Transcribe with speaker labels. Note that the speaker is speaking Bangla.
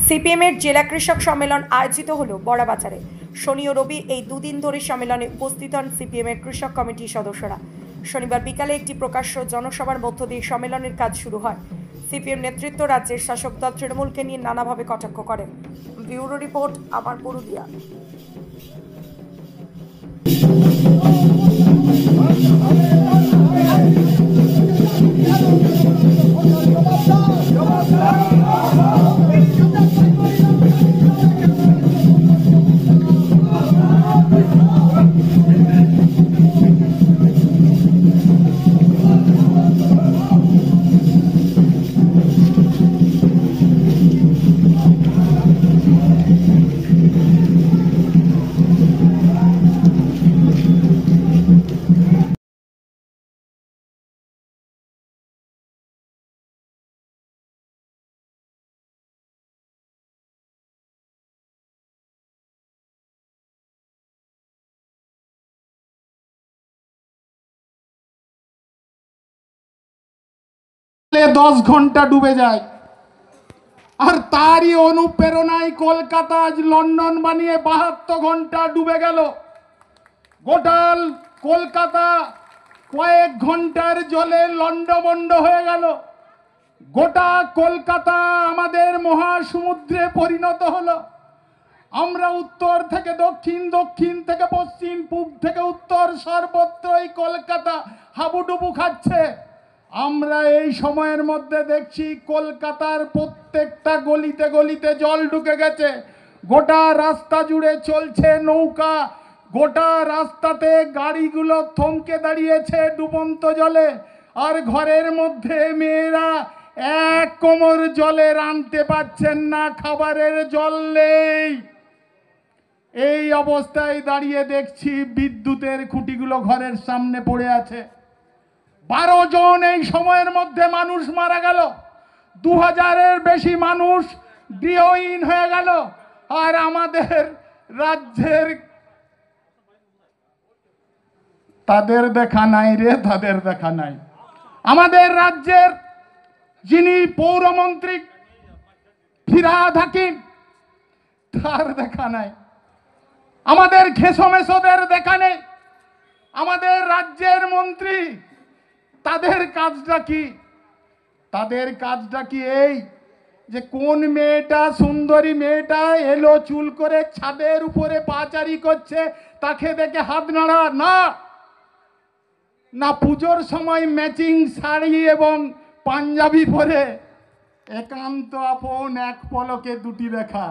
Speaker 1: সিপিএমের জেলা কৃষক সম্মেলন আয়োজিত হলো বড়াবাজারে। শনি ও রবি এই দুদিন ধরে সম্মেলনে উপস্থিত হন সিপিএমের কৃষক কমিটির সদস্যরা। শনিবার বিকালে একটি প্রকাশ্য জনসভার মধ্য দিয়ে সম্মেলনের কাজ শুরু হয়। সিপিএম নেতৃত্ব রাজ্যের শাসক দল তৃণমূলকে নিয়ে নানাভাবে কটাক্ষ করেন। ব্যুরো রিপোর্ট, আমার পুরুলিয়া।
Speaker 2: दस घंटा डूबे जाए और तारी अनुप्रेरणाय कलकाता आज लंडन बनिए 72 घंटा डूबे गेल। गोटाल कलकाता कयेक घंटार जले लंडबंड हो गेल। गोटा कलकाता आमादेर महासमुद्रे परिणत हलो। আমরা উত্তর থেকে দক্ষিণ, দক্ষিণ থেকে পশ্চিম, পূব থেকে উত্তর সর্বত্রই কলকাতা হাবুডুবু খাচ্ছে। আমরা এই সময়ের মধ্যে দেখছি কলকাতার প্রত্যেকটা গলিতে গলিতে জল ঢুকে গেছে। গোটা রাস্তা জুড়ে চলছে নৌকা, গোটা রাস্তাতে গাড়িগুলো থমকে দাঁড়িয়েছে ডুবন্ত জলে। আর ঘরের মধ্যে মেয়েরা এক কোমর জলে রাঁধতে পারছেন না, খাবারের জল নেই। এই অবস্থায় দাঁড়িয়ে দেখছি বিদ্যুতের খুঁটিগুলো ঘরের সামনে পড়ে আছে। 12 জন এই সময়ের মধ্যে মানুষ মারা গেল। 2000-এর বেশি মানুষ গৃহহীন হয়ে গেল। আর আমাদের রাজ্যের তাদের দেখা নাই রে, তাদের দেখা নাই। আমাদের রাজ্যের যিনি পৌরমন্ত্রী ফিরহাদ হাকিম, তার দেখা নাই। আমাদের খেসমেশদের দেখা নেই। আমাদের রাজ্যের মন্ত্রী, তাদের কাজটা কি? তাদের কাজটা কি এই যে কোন মেয়েটা, সুন্দরী মেয়েটা এলো চুল করে ছাদের উপরে পাচারি করছে তাকে দেখে হাত নাড়া? না না, পুজোর সময় ম্যাচিং শাড়ি এবং পাঞ্জাবি পরে একান্ত আপন এক পলকে দুটি দেখা।